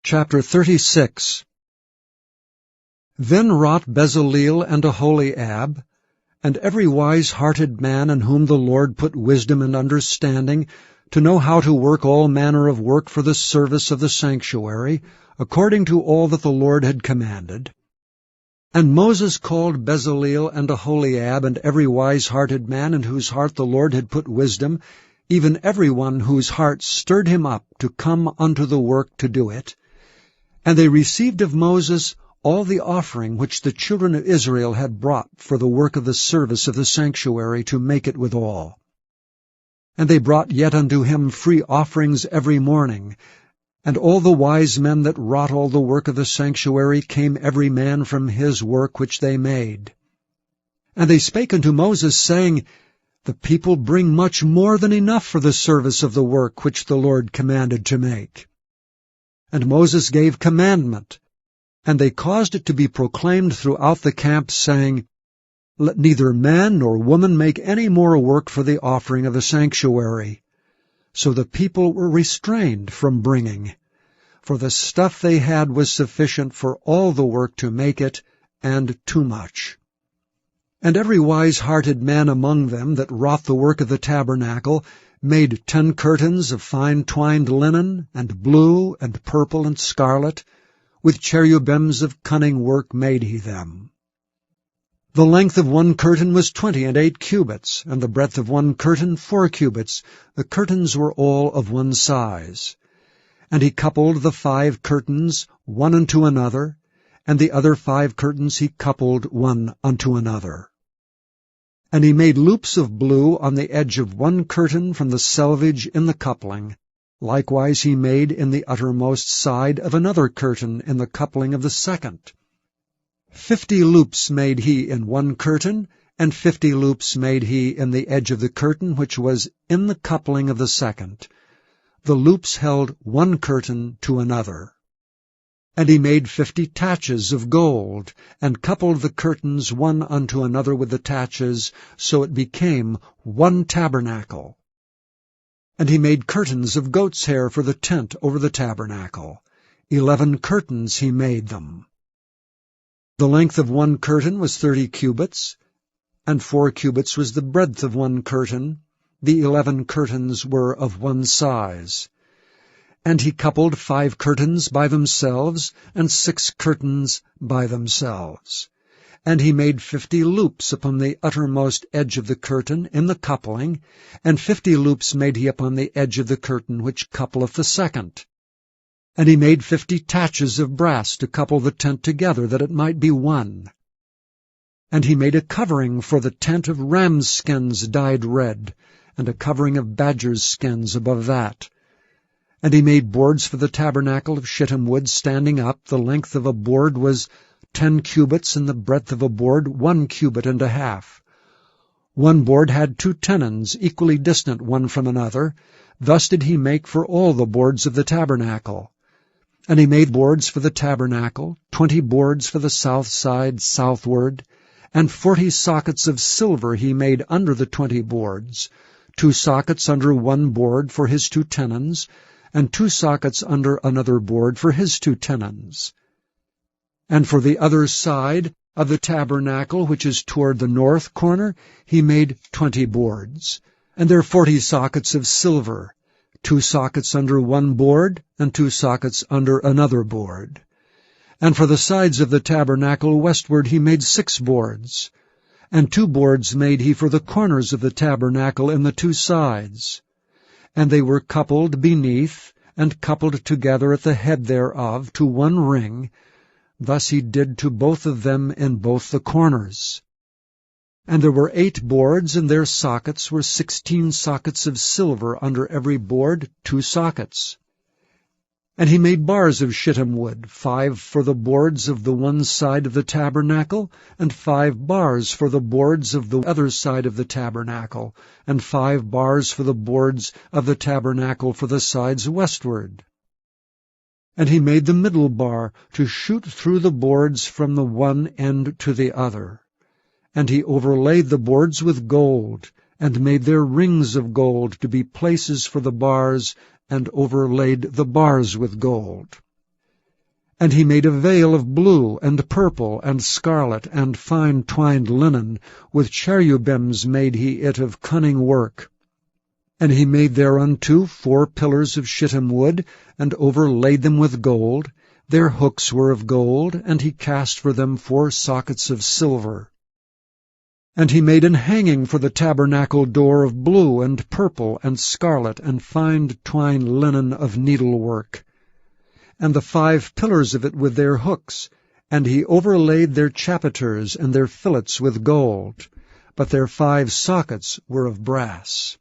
Chapter 36. Then wrought Bezaleel and Aholiab, and every wise-hearted man in whom the Lord put wisdom and understanding, to know how to work all manner of work for the service of the sanctuary, according to all that the Lord had commanded. And Moses called Bezaleel and Aholiab, and every wise-hearted man in whose heart the Lord had put wisdom, even every one whose heart stirred him up to come unto the work to do it. And they received of Moses all the offering which the children of Israel had brought for the work of the service of the sanctuary, to make it withal. And they brought yet unto him free offerings every morning. And all the wise men that wrought all the work of the sanctuary came every man from his work which they made. And they spake unto Moses, saying, The people bring much more than enough for the service of the work which the Lord commanded to make. And Moses gave commandment, and they caused it to be proclaimed throughout the camp, saying, Let neither man nor woman make any more work for the offering of the sanctuary. So the people were restrained from bringing, for the stuff they had was sufficient for all the work to make it, and too much. And every wise-hearted man among them that wrought the work of the tabernacle made 10 curtains of fine twined linen, and blue, and purple, and scarlet. With cherubims of cunning work made he them. The length of one curtain was 28 cubits, and the breadth of one curtain 4 cubits. The curtains were all of one size. And he coupled the 5 curtains one unto another, and the other 5 curtains he coupled one unto another. And he made loops of blue on the edge of one curtain from the selvage in the coupling. Likewise he made in the uttermost side of another curtain in the coupling of the second. 50 loops made he in one curtain, and 50 loops made he in the edge of the curtain which was in the coupling of the second. The loops held one curtain to another. And he made 50 taches of gold, and coupled the curtains one unto another with the taches, so it became one tabernacle. And he made curtains of goat's hair for the tent over the tabernacle. 11 curtains he made them. The length of one curtain was 30 cubits, and 4 cubits was the breadth of one curtain. The 11 curtains were of one size. And he coupled 5 curtains by themselves, and 6 curtains by themselves. And he made 50 loops upon the uttermost edge of the curtain in the coupling, and 50 loops made he upon the edge of the curtain which coupleth the second. And he made 50 taches of brass to couple the tent together, that it might be one. And he made a covering for the tent of rams' skins dyed red, and a covering of badgers' skins above that. And he made boards for the tabernacle of shittim wood standing up. The length of a board was 10 cubits, and the breadth of a board 1 cubit and a half. One board had 2 tenons, equally distant one from another. Thus did he make for all the boards of the tabernacle. And he made boards for the tabernacle, 20 boards for the south side southward, and 40 sockets of silver he made under the 20 boards, 2 sockets under one board for his 2 tenons, and 2 sockets under another board for his 2 tenons. And for the other side of the tabernacle, which is toward the north corner, he made 20 boards, and there 40 sockets of silver, 2 sockets under one board, and 2 sockets under another board. And for the sides of the tabernacle westward he made 6 boards, and 2 boards made he for the corners of the tabernacle in the 2 sides. And they were coupled beneath, and coupled together at the head thereof to one ring. Thus he did to both of them in both the corners. And there were 8 boards, and their sockets were 16 sockets of silver under every board, 2 sockets. And he made bars of shittim wood, 5 for the boards of the one side of the tabernacle, and 5 bars for the boards of the other side of the tabernacle, and 5 bars for the boards of the tabernacle for the sides westward. And he made the middle bar to shoot through the boards from the one end to the other. And he overlaid the boards with gold, and made their rings of gold to be places for the bars, and overlaid the bars with gold. And he made a veil of blue, and purple, and scarlet, and fine twined linen. With cherubims made he it of cunning work. And he made thereunto 4 pillars of shittim wood, and overlaid them with gold. Their hooks were of gold, and he cast for them 4 sockets of silver. And he made an hanging for the tabernacle door of blue, and purple, and scarlet, and fine twined linen of needlework. And the 5 pillars of it with their hooks, and he overlaid their chapiters and their fillets with gold, but their 5 sockets were of brass.